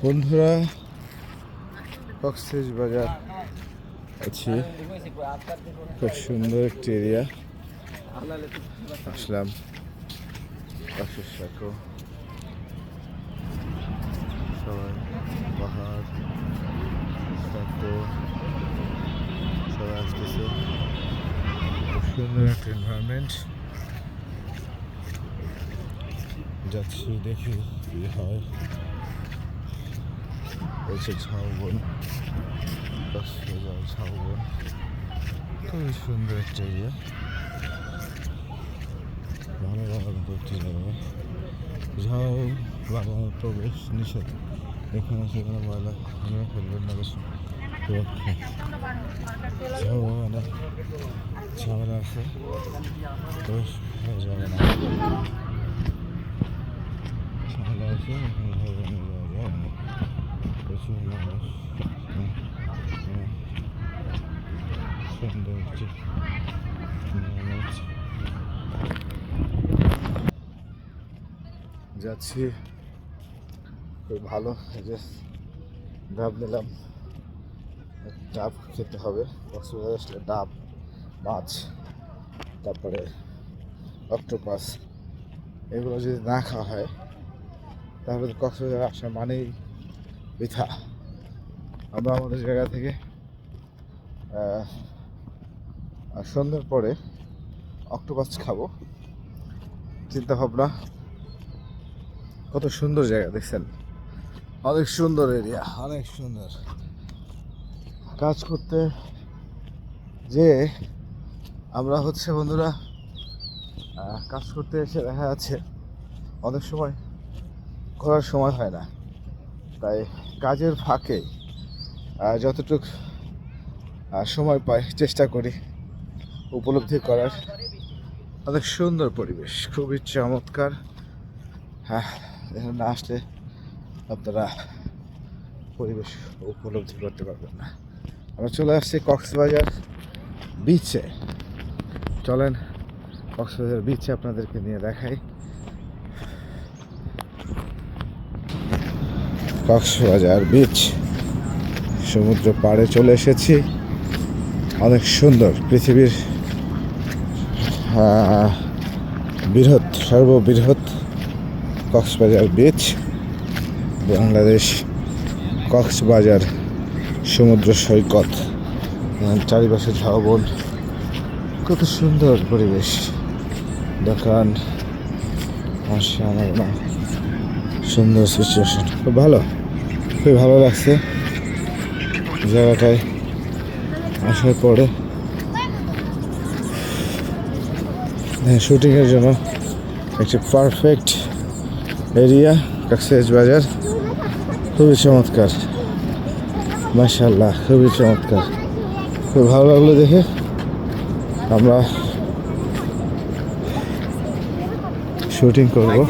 বন্ধুরা, কক্সবাজার আছি। খুব সুন্দর একটি এরিয়া। আসলাম সাঁকো, সবাই পাহাড় সাঁকো সবাই আসতেছে। খুব সুন্দর একটা এনভায়রনমেন্ট। যাচ্ছি, দেখি কি হয়। হচ্ছে ঝাউবন, কক্সবাজার ঝাউবন। খুবই সুন্দর একটা এরিয়া। ভালো লাগার মতো একটি জায়গা। ঝাউ লাগানোর প্রবেশ নিষেধ। এখানে সেখানে ময়লা নিয়ে ফেলবেন না, বেশি ঝাউ বাগানে ঝামেলা আছে, প্রবেশ যাবে না। ঝামেলা আছে, এখানে ঝাউ বাগানে যাওয়া যায় না। প্রচুর মানুষ। সুন্দর একটি যাচ্ছি, খুব ভালো। যে ডাব নিলাম, ডাব খেতে হবে। কক্সবাজার আসলে ডাব, মাছ, তারপরে অক্টোপাস, এগুলো যদি না খাওয়া হয় তাহলে তো কক্সবাজার আসা মানেই বৃথা। আমরা আমাদের জায়গা থেকে সন্ধ্যার পরে অক্টোপাস খাবো চিন্তা ভাবনা। কত সুন্দর জায়গা দেখছেন, অনেক সুন্দর এরিয়া, অনেক সুন্দর। কাজ করতে যে আমরা বন্ধুরা কাজ করতে এসে দেখা যাচ্ছে অনেক সময় ঘোরার সময় হয় না। তাই কাজের ফাঁকে যতটুক সময় পাই চেষ্টা করি উপলব্ধি করার। অনেক সুন্দর পরিবেশ, খুবই চমৎকার। হ্যাঁ, এখানে না আসলে আপনারা পরিবেশ উপলব্ধি করতে পারবেন না। আমরা চলে আসছি কক্সবাজার বিচে। চলেন কক্সবাজার বিচে আপনাদেরকে নিয়ে দেখাই। কক্সবাজার বিচ, সমুদ্র পাড়ে চলে এসেছি। অনেক সুন্দর, পৃথিবীর সর্ববৃহৎ কক্সবাজার বিচ, বাংলাদেশ কক্সবাজার সমুদ্র সৈকত। চারিপাশে ঝাউবন, কত সুন্দর পরিবেশ। দোকান, সুন্দর সিচুয়েশন, খুব ভালো, খুবই ভালো লাগছে জায়গাটায় আসার পরে। শুটিংয়ের জন্য একটি পারফেক্ট এরিয়া কক্সবাজার। খুবই চমৎকার, মাশাআল্লাহ, খুবই চমৎকার। খুব ভালো লাগলো দেখে। আমরা শুটিং করবো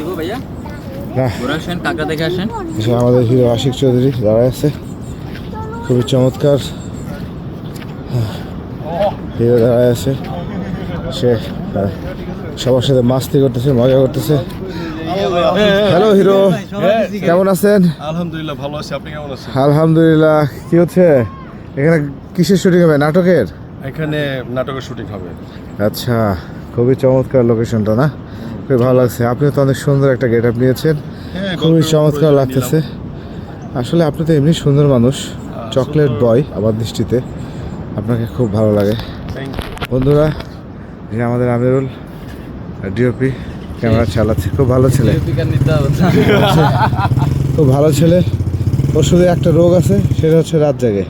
না, আমাদের হিরো আশিক চৌধুরী দাঁড়ায় আছে। খুবই চমৎকার হিরো দাঁড়ায় আছে। সে সবার সাথে মাস্তি করতেছে, মজা করতেছে। হ্যালো হিরো, কেমন আছেন? আলহামদুলিল্লাহ ভালো আছি, আপনি কেমন আছেন? আলহামদুলিল্লাহ। কি হচ্ছে এখানে? কিসের শুটিং হবে? নাটকের? এখানে নাটকের শুটিং হবে। আচ্ছা, খুবই চমৎকার লোকেশনটা না? খুবই ভালো লাগছে। আপনি তো অনেক সুন্দর একটা গেট আপ নিয়েছেন, খুবই চমৎকার লাগতেছে। আসলে আপনি তো এমনি সুন্দর মানুষ, চকলেট বয় আমার দৃষ্টিতে। আপনাকে খুব ভালো লাগে। বন্ধুরা, যে আমাদের আমিরুল ডিওপি ক্যামেরা চালাচ্ছে, খুব ভালো ছেলে, খুব ভালো ছেলে। ওর শুধু একটা রোগ আছে, সেটা হচ্ছে রাত জাগে।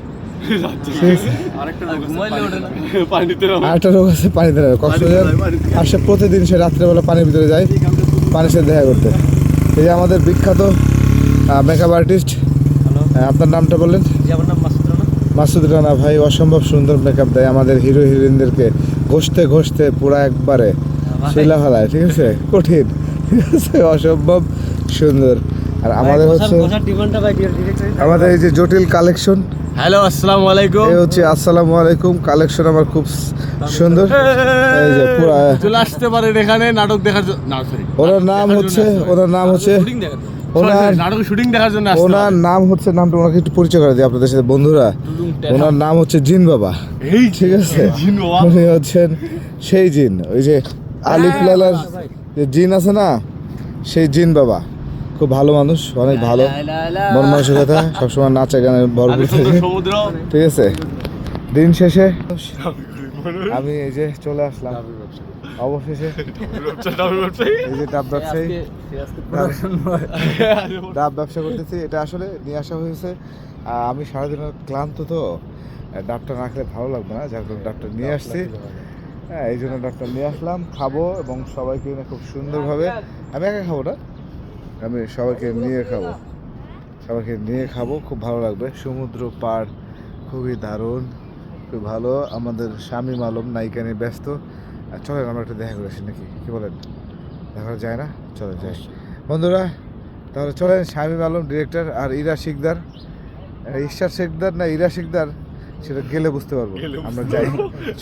আরেকটা রোগ আছে, পানিতে নেবে। কক্সবাজার আসে প্রতিদিন, সে রাত্রেবেলা পানির ভিতরে যায় পানির সাথে দেখা করতে। এই যে আমাদের বিখ্যাত মেকআপ আর্টিস্ট, আপনার নামটা বললেন? মাসুদ রানা ভাই অসম্ভব সুন্দর মেকআপ দেয় আমাদের হিরো হিরোইনদেরকে, ঘষতে ঘষতে পুরা একবারে শিলা ফেলায়। ঠিক আছে, কঠিন, ঠিক আছে, অসম্ভব সুন্দর। আর আমাদের হচ্ছে আমাদের এই যে জটিল কালেকশন। হ্যালো, আসসালামু আলাইকুম। এই হচ্ছে আসসালামু আলাইকুম কালেকশন, আমার খুব সুন্দর। এই যে পুরা চলে আসতে পারেন এখানে নাটক দেখার জন্য। ওনার নাম হচ্ছে ওনার নাটকের শুটিং দেখার জন্য আসতে ওনার নাম হচ্ছে, নামটা ওনাকে একটু পরিচয় করে দিই আপনাদের সাথে বন্ধুরা। ওনার নাম হচ্ছে জিন বাবা। এই ঠিক আছে, জিন বাবা। উনি হচ্ছেন সেই জিন, ওই যে আলিফ লালার যে জিন আছে না, সেই জিন বাবা। খুব ভালো মানুষ, অনেক ভালো মন মানসিকতা, সবসময় নাচে গানে ভরপুর থাকে। সমুদ্র ঠিক আছে, দিন শেষে আমি এই যে চলে আসলাম অবশেষে এই যে ডাব ব্যবসায়ী, ডাব ব্যবসা করতেছি। এটা আসলে নিয়ে আসা হয়েছে, আমি সারাদিন ক্লান্ত তো, ডাবটা না খেলে ভালো লাগবে না, যার কারণে ডাবটা নিয়ে আসছি। হ্যাঁ, এই জন্য ডাবটা নিয়ে আসলাম, খাবো এবং সবাইকে খুব সুন্দরভাবে, আমি একা খাবো না, আমি সবাইকে নিয়ে খাবো, সবাইকে নিয়ে খাবো, খুব ভালো লাগবে। সমুদ্র পাড় খুবই দারুণ, খুব ভালো। আমাদের শামীম আলম নায়িকা নিয়ে ব্যস্ত। চলেন আমরা একটু দেখা করে আসি, নাকি কি বলেন? দেখা করা যায় না? চলে যাই বন্ধুরা, তাহলে চলেন। শামীম আলম ডিরেক্টর আর ইরা শিকদার, ঈশ্বর শিকদার না ইরা শিকদার, সেটা গেলে বুঝতে পারবো। আমরা যাই,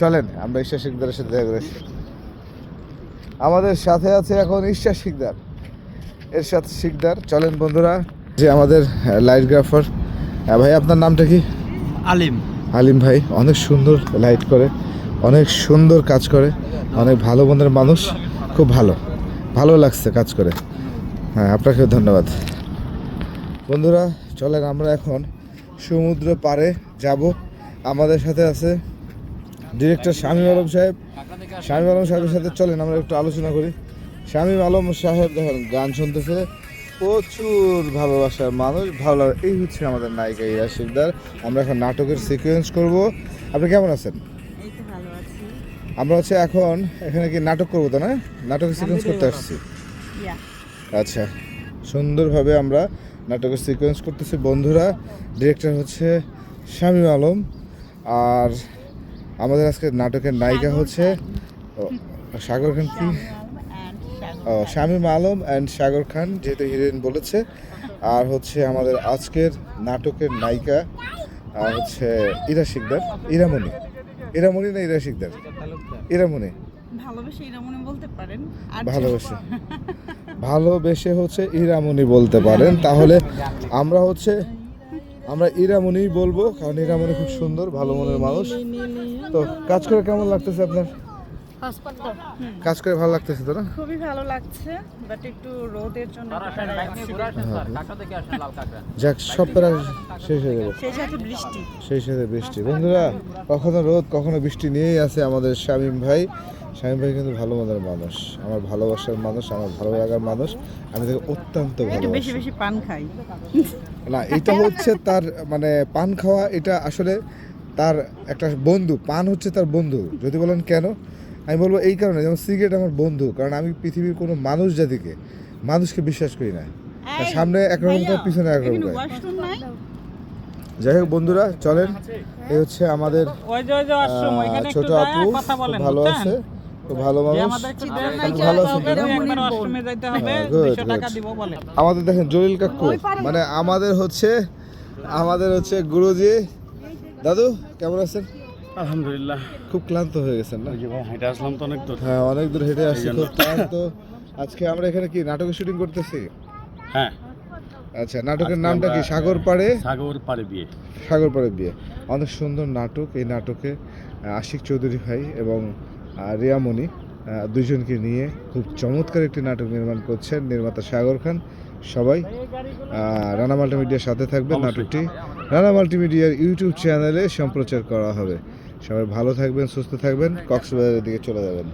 চলেন আমরা ঈশ্বর শিকদারের সাথে দেখা করে আসি। আমাদের সাথে আছে এখন ঈশ্বর শিকদার, এরশাদ শিকদার। চলেন বন্ধুরা, যে আমাদের লাইটগ্রাফার ভাই, আপনার নামটা কি? আলিম। আলিম ভাই অনেক সুন্দর লাইট করে, অনেক সুন্দর কাজ করে, অনেক ভালো মনের মানুষ, খুব ভালো, ভালো লাগছে কাজ করে। হ্যাঁ, আপনাকেও ধন্যবাদ। বন্ধুরা চলেন আমরা এখন সমুদ্র পাড়ে যাব। আমাদের সাথে আছে ডিরেক্টর শামীম আলম সাহেব। শামীম আলম সাহেবের সাথে চলেন আমরা একটু আলোচনা করি। শামীম আলম সাহেব দেখেন গান শুনতেছে, প্রচুর ভালোবাসার মানুষ, ভালো লাগে। এই হচ্ছে আমাদের নায়িকা ইরা শিকদার। আমরা এখন নাটকের সিকোয়েন্স করব। আপনি কেমন আছেন? এই তো ভালো আছি। আমরা হচ্ছে এখন এখানে কি নাটক করবো তো না, নাটকের সিকোয়েন্স করতে আসছি। ইয়া আচ্ছা, সুন্দরভাবে আমরা নাটকের সিকোয়েন্স করতেছি বন্ধুরা। ডিরেক্টর হচ্ছে শামীম আলম, আর আমাদের আজকে নাটকের নায়িকা হচ্ছে সাগর খান। কি শামীম আলম অ্যান্ড সাগর খান, যেহেতু হিরোইন বলেছে। আর হচ্ছে আমাদের আজকের নাটকের নায়িকা হচ্ছে ইরা শিকদার, ইরামণি। ইরামণি না ইরা শিকদার? ইরামণি। ভালোবেসে ইরামনি বলতে পারেন, আর ভালোবেসে, ভালোবেসে হচ্ছে ইরামণি বলতে পারেন। তাহলে আমরা হচ্ছে ইরামণি বলবো, কারণ ইরামণি খুব সুন্দর, ভালো মনের মানুষ। তো কাজ করে কেমন লাগতেছে আপনার? কাজ করে ভালো লাগতেছে তো না? খুবই ভালো লাগছে, বাট একটু রোদের জন্য যাক, সব প্রায় শেষ হয়ে যাবে, সেই সাথে বৃষ্টি। সেই সাথে বৃষ্টি। বন্ধুরা, কখনো রোদ কখনো বৃষ্টি নিয়েই আছে আমাদের শামীম ভাই। শামীম ভাই কিন্তু ভালো মনের মানুষ, আমার ভালোবাসার মানুষ, আমার ভালো লাগার মানুষ। আমি তাকে অত্যন্ত একটু বেশি ভালোবাসি। বেশি পান খাই। না, এটা হচ্ছে তার মানে পান খাওয়া, এটা আসলে তার একটা বন্ধু। পান হচ্ছে তার বন্ধু। যদি বলেন কেন, আমি বলবো এই কারণে, যেমন সিগারেট আমার বন্ধু, কারণ আমি পৃথিবীর কোনো মানুষকে বিশ্বাস করি না। তার সামনে একরকম করে, পিছনে একরকম করে। ওয়াশরুম নাই। যাই হোক বন্ধুরা, চলেন। এই হচ্ছে আমাদের ছোট আপু, খুব ভালো আছে, খুব ভালো মানুষ, ভালো আছে। আমাদের দেখেন জলিল কাকু, মানে আমাদের হচ্ছে গুরুজি। দাদু কেমন আছেন? আলহামদুলিল্লাহ। খুব ক্লান্ত হয়ে গেছেন না? ভাই হেঁটে আসলাম তো অনেক দূর। হ্যাঁ, অনেক দূর হেঁটে আসছি, খুব ক্লান্ত। আজকে আমরা এখানে কি নাটকের শুটিং করতেছি? হ্যাঁ। আচ্ছা, নাটকের নামটা কি? সাগর পাড়ে, সাগর পাড়ে বিয়ে। সাগর পাড়ে বিয়ে। অনেক সুন্দর নাটক। এই নাটকে আশিক চৌধুরী ভাই এবং রিয়ামণি দুজনকে নিয়ে খুব চমৎকার একটি নাটক নির্মাণ করছেন নির্মাতা সাগর খান। সবাই রানা মাল্টিমিডিয়ার সাথে থাকবেন। নাটকটি রানা মাল্টিমিডিয়ার ইউটিউব চ্যানেলে সম্প্রচার করা হবে। সবাই ভালো থাকবেন, সুস্থ থাকবেন, কক্সবাজারের দিকে চলে যাবেন।